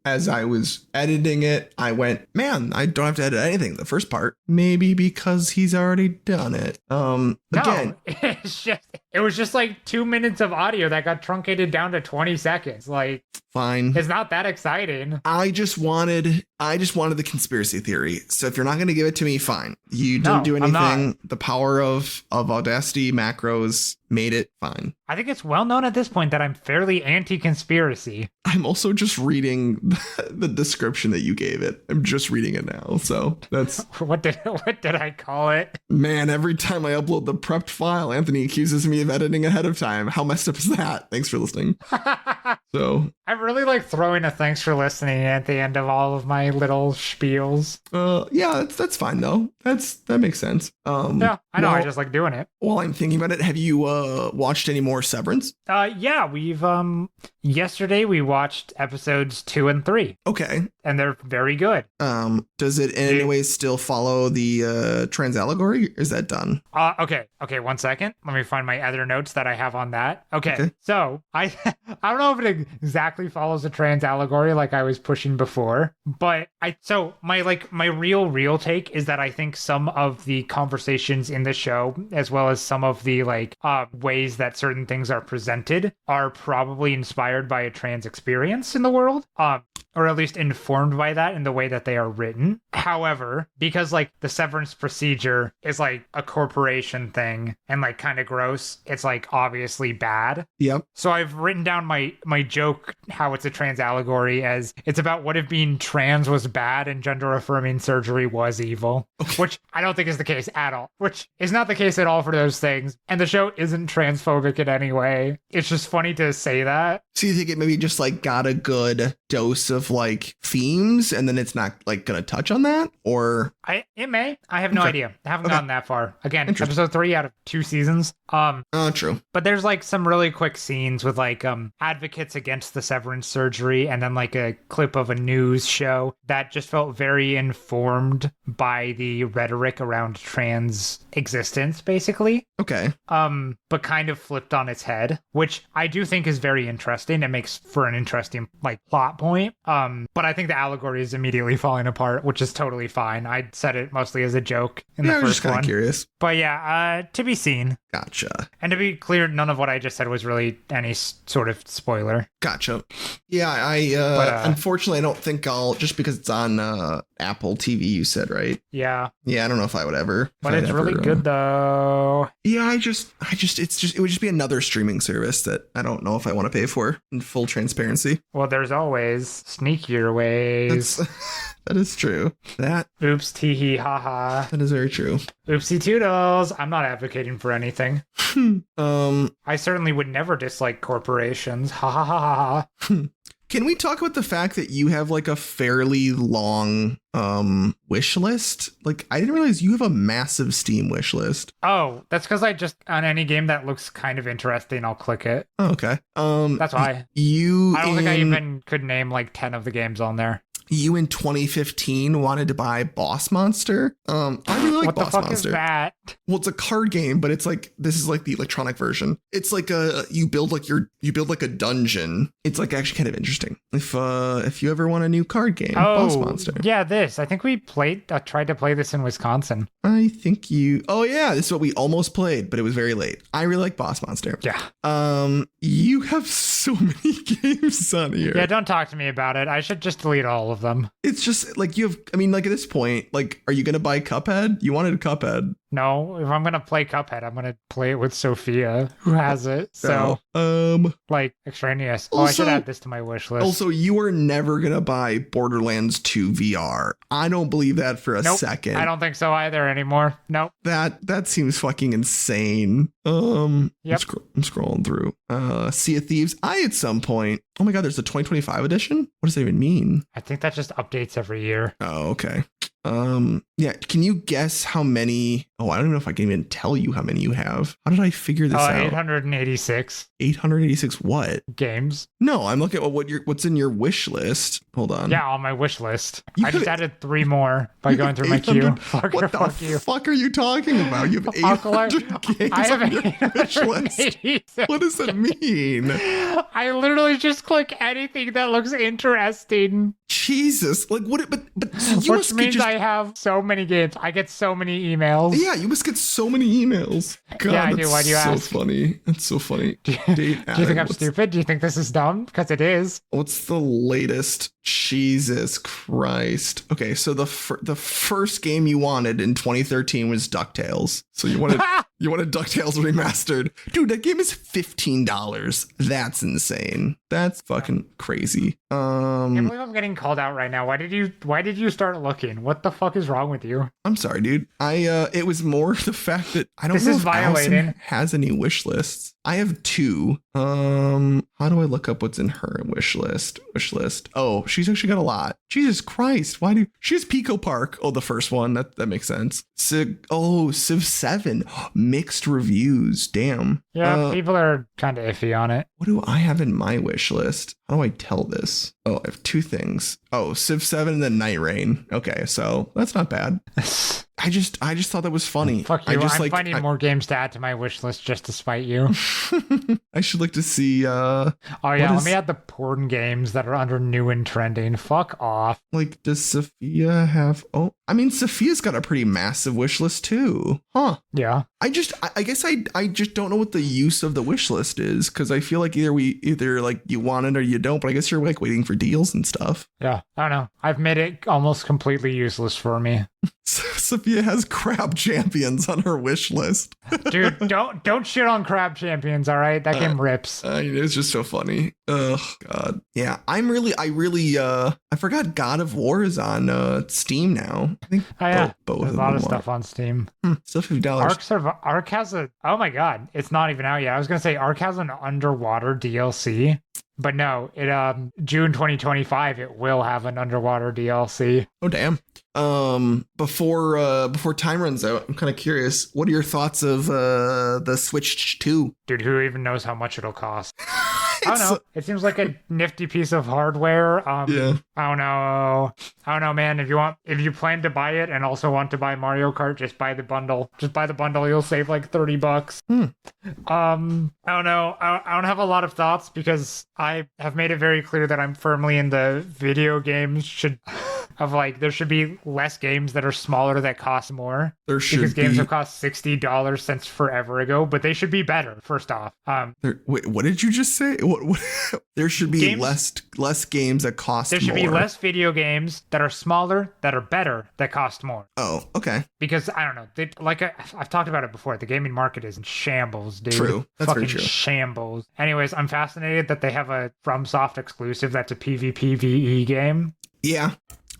[SPEAKER 1] As I was editing it, I went, man, I don't have to edit anything. The first part, maybe because he's already done it. Again,
[SPEAKER 2] it was just like 2 minutes of audio that got truncated down to 20 seconds. Like,
[SPEAKER 1] fine.
[SPEAKER 2] It's not that exciting.
[SPEAKER 1] I just wanted the conspiracy theory. So if you're not going to give it to me, fine. You didn't do anything. The power of Audacity macros made it fine.
[SPEAKER 2] I think it's well known at this point that I'm fairly anti-conspiracy.
[SPEAKER 1] I'm also just reading the description that you gave it. I'm just reading it now. So that's
[SPEAKER 2] what did I call it?
[SPEAKER 1] Man, every time I upload the prepped file, Anthony accuses me of editing ahead of time. How messed up is that? Thanks for listening. So
[SPEAKER 2] I really like throwing a thanks for listening at the end of all of my little spiels.
[SPEAKER 1] Yeah, that's fine though. That makes sense.
[SPEAKER 2] Yeah, I know. I just like doing it.
[SPEAKER 1] While I'm thinking about it, have you watched any more Severance?
[SPEAKER 2] Yeah, we've yesterday we watched episodes 2 and 3.
[SPEAKER 1] Okay,
[SPEAKER 2] and they're very good.
[SPEAKER 1] Does it in any way still follow the trans allegory? Or is that done?
[SPEAKER 2] Okay, 1 second. Let me find my other notes that I have on that. Okay. So I don't know if it exactly follows the trans allegory like I was pushing before, but my real take is that I think some of the conversations in the show, as well as some of the ways that certain things are presented, are probably inspired by a trans experience in the world. Or at least informed by that in the way that they are written. However, because the severance procedure is a corporation thing and kind of gross, it's obviously bad.
[SPEAKER 1] Yep.
[SPEAKER 2] So I've written down my joke, how it's a trans allegory, as it's about what if being trans was bad and gender affirming surgery was evil, which I don't think is the case at all, which is not the case at all for those things. And the show isn't transphobic in any way. It's just funny to say that.
[SPEAKER 1] So you think it maybe just got a good dose of themes, and then it's not gonna touch on that, or
[SPEAKER 2] it may. I have no idea. I haven't gotten that far. Again, episode 3 out of 2 seasons.
[SPEAKER 1] True.
[SPEAKER 2] But there's some really quick scenes with advocates against the severance surgery, and then a clip of a news show that just felt very informed by the rhetoric around trans existence, basically.
[SPEAKER 1] Okay.
[SPEAKER 2] But kind of flipped on its head, which I do think is very interesting. It makes for an interesting plot point. But I think the allegory is immediately falling apart, which is totally fine. I said it mostly as a joke in the first one.
[SPEAKER 1] I was just kind of curious.
[SPEAKER 2] But yeah, to be seen.
[SPEAKER 1] Gotcha.
[SPEAKER 2] And to be clear, none of what I just said was really any sort of spoiler.
[SPEAKER 1] Gotcha. Yeah, unfortunately, I don't think I'll, just because it's on Apple TV, you said, right?
[SPEAKER 2] Yeah.
[SPEAKER 1] Yeah, I don't know if I would ever.
[SPEAKER 2] But it's really good, though.
[SPEAKER 1] Yeah, it would just be another streaming service that I don't know if I want to pay for, in full transparency.
[SPEAKER 2] Well, there's always sneakier ways.
[SPEAKER 1] That is true.
[SPEAKER 2] Oops, tee hee ha ha.
[SPEAKER 1] That is very true.
[SPEAKER 2] Oopsie toodles. I'm not advocating for anything. I certainly would never dislike corporations. Ha ha ha ha ha.
[SPEAKER 1] Can we talk about the fact that you have a fairly long wish list? I didn't realize you have a massive Steam wish list.
[SPEAKER 2] Oh, that's because I just, on any game that looks kind of interesting, I'll click it.
[SPEAKER 1] Oh, okay.
[SPEAKER 2] That's why. I don't think I even could name 10 of the games on there.
[SPEAKER 1] you in 2015 wanted to buy Boss Monster. I really like
[SPEAKER 2] what
[SPEAKER 1] Boss
[SPEAKER 2] the fuck
[SPEAKER 1] Monster.
[SPEAKER 2] is that?
[SPEAKER 1] Well, it's a card game, but it's like this is like the electronic version. It's like you build like a dungeon. It's like actually kind of interesting. If you ever want a new card game, Boss Monster.
[SPEAKER 2] Yeah, this. I think we tried to play this in Wisconsin.
[SPEAKER 1] I think you. Oh yeah, this is what we almost played, but it was very late. I really like Boss Monster.
[SPEAKER 2] Yeah.
[SPEAKER 1] You have so many games on here.
[SPEAKER 2] Yeah, don't talk to me about it. I should just delete all of them.
[SPEAKER 1] It's just like you have. I mean, like at this point, like, are you gonna buy Cuphead? You wanted Cuphead.
[SPEAKER 2] No, if I'm gonna play Cuphead, I'm gonna play it with Sophia, who has it. So, like, extraneous. I should add this to my wish list.
[SPEAKER 1] Also, you are never gonna buy Borderlands 2 VR. I don't believe that for a second.
[SPEAKER 2] I don't think so either anymore. Nope.
[SPEAKER 1] That seems fucking insane.
[SPEAKER 2] Yep.
[SPEAKER 1] I'm scrolling through. Sea of Thieves. At some point. Oh my god, there's a 2025 edition? What does that even mean?
[SPEAKER 2] I think that just updates every year.
[SPEAKER 1] Oh, okay. Yeah, can you guess how many? Oh, I don't know if I can even tell you how many you have. How did I figure this out?
[SPEAKER 2] 886.
[SPEAKER 1] 886 what?
[SPEAKER 2] Games.
[SPEAKER 1] No, I'm looking at what's in your wish list. Hold on.
[SPEAKER 2] Yeah, on my wish list. I just added 3 more by going through my queue.
[SPEAKER 1] What the fuck are you talking about? You have 800 games on your wish list. What does that mean?
[SPEAKER 2] I literally just click anything that looks interesting.
[SPEAKER 1] Jesus, like what? But you
[SPEAKER 2] which means I have so many games. I get so many emails.
[SPEAKER 1] Yeah, you must get so many emails. God,
[SPEAKER 2] yeah, I do. Why do you ask?
[SPEAKER 1] So funny. That's so funny.
[SPEAKER 2] Do you think I'm stupid? Do you think this is dumb? Because it is.
[SPEAKER 1] What's the latest? Jesus Christ. Okay, so the first game you wanted in 2013 was DuckTales. So you wanted DuckTales remastered. Dude, that game is $15. That's insane. That's fucking crazy.
[SPEAKER 2] I can't believe I'm getting called out right now. Why did you start looking? What the fuck is wrong with you?
[SPEAKER 1] I'm sorry, dude. It was more the fact that I don't know if Allison has any wish lists. I have 2. How do I look up what's in her wish list? Oh, she's actually got a lot. Jesus Christ. She has Pico Park. Oh, the first one. That makes sense. Civ 7. Mixed reviews. Damn.
[SPEAKER 2] Yeah, people are kind of iffy on it.
[SPEAKER 1] What do I have in my wish list? How do I tell this? Oh, I have 2 things. Oh, Civ 7 and then Night Rain. Okay, so that's not bad. I just thought that was funny.
[SPEAKER 2] Fuck you. I'm finding more games to add to my wish list just to spite you.
[SPEAKER 1] I should like to see
[SPEAKER 2] oh yeah, let me add the porn games that are under new and trending. Fuck off.
[SPEAKER 1] Like, does Sophia have Sophia's got a pretty massive wish list too. Huh.
[SPEAKER 2] Yeah.
[SPEAKER 1] I guess I just don't know what the use of the wish list is, because I feel like either like you want it or you don't, but I guess you're like waiting for deals and stuff.
[SPEAKER 2] Yeah. I don't know. I've made it almost completely useless for me.
[SPEAKER 1] Sophia has Crab Champions on her wish list.
[SPEAKER 2] Dude, don't shit on Crab Champions, all right? That game rips.
[SPEAKER 1] It's just so funny. Oh god. Yeah, I forgot God of War is on Steam now. I think both
[SPEAKER 2] there's
[SPEAKER 1] of
[SPEAKER 2] a lot
[SPEAKER 1] them
[SPEAKER 2] of stuff on Steam.
[SPEAKER 1] Still $50.
[SPEAKER 2] Ark has oh my god, it's not even out yet. I was gonna say Ark has an underwater DLC. But no, June 2025, it will have an underwater DLC.
[SPEAKER 1] Oh damn. Before time runs out, I'm kind of curious. What are your thoughts of the Switch 2?
[SPEAKER 2] Dude, who even knows how much it'll cost? I don't know. It seems like a nifty piece of hardware.
[SPEAKER 1] Yeah.
[SPEAKER 2] I don't know, man. If you plan to buy it and also want to buy Mario Kart, just buy the bundle. You'll save like $30. I don't know. I don't have a lot of thoughts because I have made it very clear that I'm firmly in the video games there should be less games that are smaller that cost more. Because games have cost $60 since forever ago, but they should be better. First off,
[SPEAKER 1] wait, what did you just say? What there should be less games that cost more.
[SPEAKER 2] There should be less video games that are smaller, that are better, that cost more.
[SPEAKER 1] Oh, okay.
[SPEAKER 2] Because I don't know, I've talked about it before. The gaming market is in shambles, dude.
[SPEAKER 1] True, that's
[SPEAKER 2] fucking
[SPEAKER 1] very true.
[SPEAKER 2] Shambles. Anyways, I'm fascinated that they have a FromSoft exclusive that's a PvPvE game.
[SPEAKER 1] Yeah.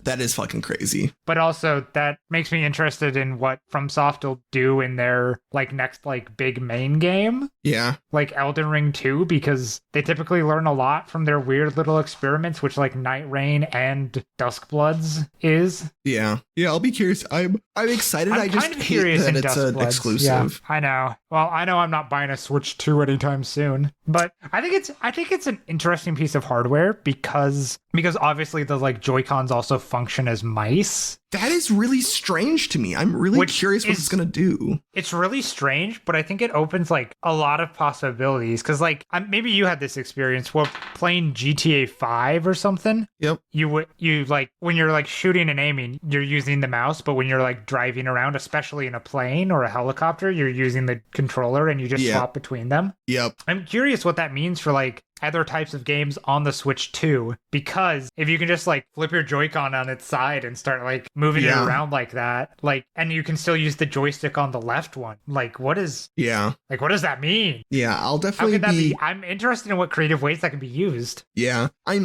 [SPEAKER 1] That is fucking crazy.
[SPEAKER 2] But also that makes me interested in what FromSoft will do in their next big main game.
[SPEAKER 1] Yeah.
[SPEAKER 2] Like Elden Ring 2, because they typically learn a lot from their weird little experiments, which Night Rain and Duskbloods is.
[SPEAKER 1] Yeah. Yeah, I'll be curious. I'm excited. I just hate that it's an exclusive.
[SPEAKER 2] Yeah, I know. Well, I know I'm not buying a Switch 2 anytime soon, but I think it's an interesting piece of hardware because obviously the like Joy-Cons also function as mice.
[SPEAKER 1] That is really strange to me. I'm really curious what it's going to do.
[SPEAKER 2] It's really strange, but I think it opens like a lot of possibilities because like maybe you had this experience where playing GTA 5 or something.
[SPEAKER 1] Yep.
[SPEAKER 2] You like when you're like shooting and aiming, you're using the mouse, but when you're like driving around, especially in a plane or a helicopter, you're using the controller and you just swap between them.
[SPEAKER 1] Yep.
[SPEAKER 2] I'm curious what that means for like other types of games on the Switch 2, because if you can just like flip your Joy-Con on its side and start like moving it around like that, like, and you can still use the joystick on the left one, like what does that mean?
[SPEAKER 1] Yeah, I'll definitely
[SPEAKER 2] How could that be? I'm interested in what creative ways that can be used.
[SPEAKER 1] Yeah, I'm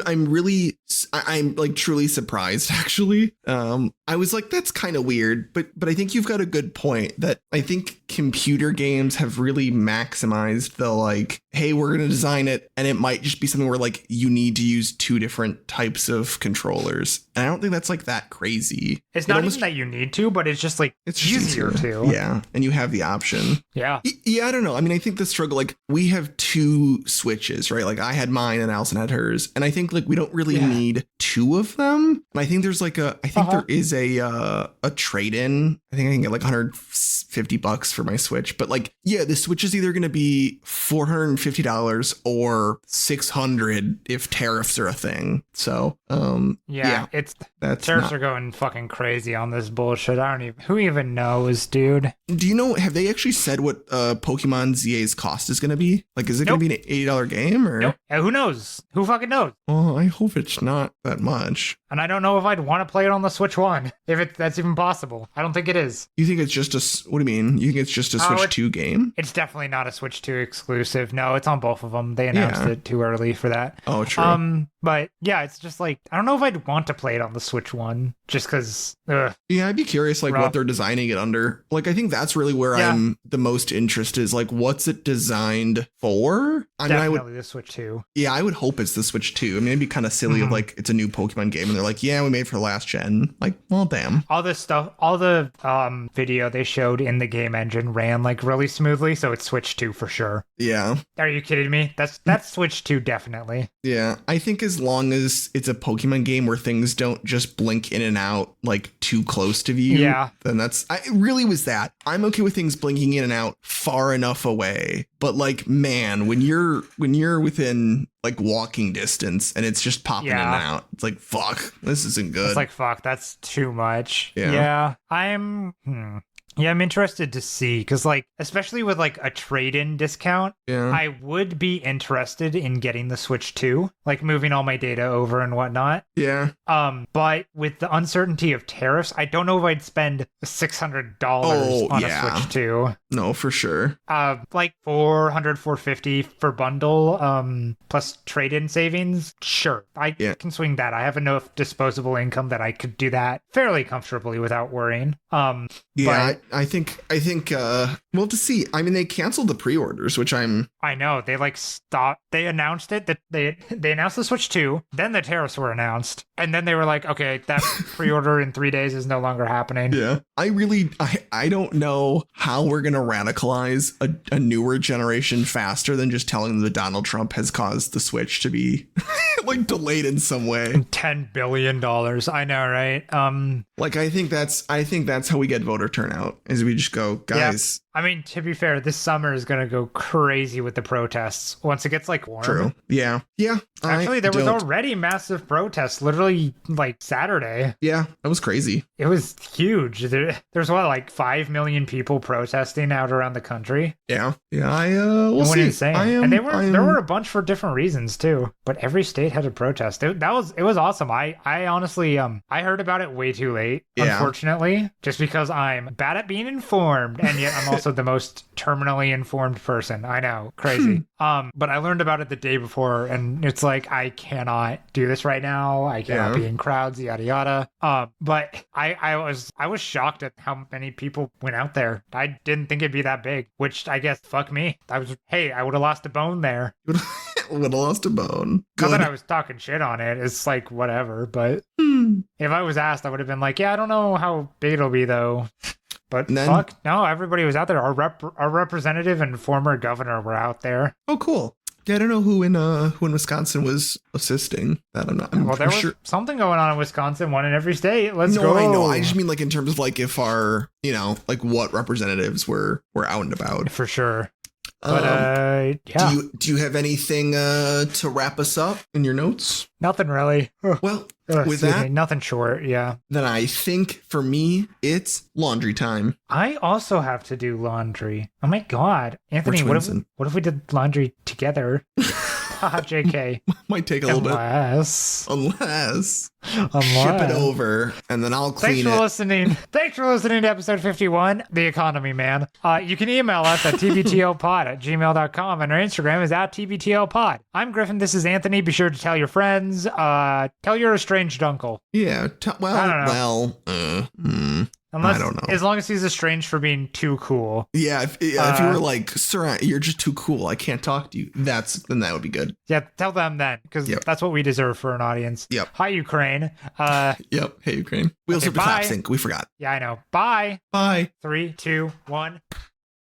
[SPEAKER 1] like truly surprised actually. I was like, that's kind of weird, but I think you've got a good point that I think computer games have really maximized the like, hey, we're going to design it and it might just be something where like you need to use two different types of controllers. And I don't think that's like that crazy.
[SPEAKER 2] It's not even that you need to, but it's just like it's easier to.
[SPEAKER 1] Yeah. And you have the option.
[SPEAKER 2] Yeah.
[SPEAKER 1] Yeah. I don't know. I mean, I think the struggle, like we have two Switches, right? Like I had mine and Allison had hers. And I think like we don't really need two of them. And I think there's like there is a trade-in. I think I can get like $150 for my Switch. But like, yeah, the Switch is either going to be $450 or $600 if tariffs are a thing. So
[SPEAKER 2] tariffs are going fucking crazy on this bullshit. Who even knows, dude?
[SPEAKER 1] Do you know, have they actually said what Pokemon ZA's cost is going to be? Like, is it going to be an $80 game or?
[SPEAKER 2] Nope. Who knows? Who fucking knows?
[SPEAKER 1] Well, I hope it's not that much.
[SPEAKER 2] And I don't know if I'd want to play it on the Switch 1, if that's even possible. I don't think it is.
[SPEAKER 1] You think it's just what do you mean? You think it's just a Switch 2 game?
[SPEAKER 2] It's definitely not a Switch 2 exclusive. No, it's on both of them. They announced it too early for that.
[SPEAKER 1] Oh, true.
[SPEAKER 2] But yeah, it's just like, I don't know if I'd want to play it on the Switch 1, just because.
[SPEAKER 1] Yeah, I'd be curious, like, what they're designing it under. Like, I think that's really where I'm the most interested is, like, what's it designed for?
[SPEAKER 2] Definitely the Switch 2.
[SPEAKER 1] Yeah, I would hope it's the Switch 2. I mean, it'd be kind of silly if, like, it's a new Pokemon game and they're like, yeah, we made it for last gen. Like, well, damn.
[SPEAKER 2] All this stuff, all the video they showed in the game engine ran, like, really smoothly, so it's Switch 2 for sure.
[SPEAKER 1] Yeah.
[SPEAKER 2] Are you kidding me? That's Switch 2, definitely.
[SPEAKER 1] Yeah, I think as long as it's a Pokemon game where things don't just blink in and out like too close to view, then it really was that. I'm okay with things blinking in and out far enough away, but like, man, when you're within like walking distance and it's just popping in and out, it's like, fuck, this isn't good.
[SPEAKER 2] It's like, fuck, that's too much.
[SPEAKER 1] Yeah.
[SPEAKER 2] I'm interested to see, because like, especially with like a trade-in discount, I would be interested in getting the Switch 2, like moving all my data over and whatnot.
[SPEAKER 1] Yeah.
[SPEAKER 2] But with the uncertainty of tariffs, I don't know if I'd spend $600 on a Switch 2.
[SPEAKER 1] No, for sure.
[SPEAKER 2] Like $450 for bundle, plus trade-in savings. Sure, I can swing that. I have enough disposable income that I could do that fairly comfortably without worrying.
[SPEAKER 1] I think we'll have to see. I mean, they canceled the pre-orders, which
[SPEAKER 2] I know they like stopped. They announced it that they announced the Switch 2, then the tariffs were announced, and then they were like, okay, that pre-order in 3 days is no longer happening.
[SPEAKER 1] Yeah, I don't know how we're gonna radicalize a newer generation faster than just telling them that Donald Trump has caused the Switch to be like delayed in some way.
[SPEAKER 2] $10 billion. I know, right?
[SPEAKER 1] Like I think that's how we get voter turnout, is we just go, guys.
[SPEAKER 2] Yeah. I mean, to be fair, this summer is going to go crazy with the protests once it gets like warm.
[SPEAKER 1] True. Yeah. Yeah.
[SPEAKER 2] Actually, there was already massive protests, literally like Saturday.
[SPEAKER 1] Yeah, that was crazy.
[SPEAKER 2] It was huge. There's like 5 million people protesting out around the country.
[SPEAKER 1] Yeah. Yeah. We'll see.
[SPEAKER 2] Insane. And there were a bunch for different reasons too. But every state had a protest. It was awesome. I honestly I heard about it way too late. Yeah. Unfortunately, just because I'm bad at being informed, and yet I'm also the most terminally informed person. I know, crazy. But I learned about it the day before, and it's like, I cannot do this right now. I cannot be in crowds, yada yada. But I was shocked at how many people went out there. I didn't think it'd be that big, which I guess, fuck me. I would have lost a bone there.
[SPEAKER 1] Would have lost a bone.
[SPEAKER 2] Not that I was talking shit on it. It's like, whatever. But if I was asked, I would have been like, yeah, I don't know how big it'll be though. But
[SPEAKER 1] And then-
[SPEAKER 2] fuck, no, everybody was out there. Our representative and former governor were out there.
[SPEAKER 1] Oh, cool. Yeah, I don't know who in Wisconsin was assisting. That I'm
[SPEAKER 2] Well, there was
[SPEAKER 1] sure.
[SPEAKER 2] something going on in Wisconsin, one in every state. Let's
[SPEAKER 1] No,
[SPEAKER 2] go.
[SPEAKER 1] I know. I just mean like in terms of like if our, like what representatives were out and about.
[SPEAKER 2] For sure. But yeah.
[SPEAKER 1] Do you have anything to wrap us up in your notes?
[SPEAKER 2] Nothing really.
[SPEAKER 1] Well, with
[SPEAKER 2] Excuse
[SPEAKER 1] that,
[SPEAKER 2] me, nothing short. Yeah.
[SPEAKER 1] then I think for me it's laundry time.
[SPEAKER 2] I also have to do laundry. Oh my god, Anthony,
[SPEAKER 1] We're
[SPEAKER 2] what
[SPEAKER 1] twinsing.
[SPEAKER 2] if we did laundry together? Haha, JK.
[SPEAKER 1] Might take a little bit. Unless ship it over and then I'll clean
[SPEAKER 2] Thanks for
[SPEAKER 1] it.
[SPEAKER 2] listening. Thanks for listening to episode 51, The Economy Man. You can email us at tbtlpod@gmail.com and our Instagram is at tbtlpod. I'm Griffin. This is Anthony. Be sure to tell your friends. Tell your estranged uncle.
[SPEAKER 1] Yeah.
[SPEAKER 2] I don't know. Unless,
[SPEAKER 1] I don't know.
[SPEAKER 2] As long as he's estranged for being too cool.
[SPEAKER 1] Yeah, if you were like, sir, you're just too cool, I can't talk to you, then that would be good.
[SPEAKER 2] Yeah, tell them then, because that's what we deserve for an audience.
[SPEAKER 1] Yep.
[SPEAKER 2] Hi, Ukraine.
[SPEAKER 1] Yep. Hey, Ukraine. We also
[SPEAKER 2] Okay,
[SPEAKER 1] have the clap
[SPEAKER 2] bye.
[SPEAKER 1] sync. We forgot.
[SPEAKER 2] Yeah, I know. Bye.
[SPEAKER 1] Bye.
[SPEAKER 2] 3, 2, 1.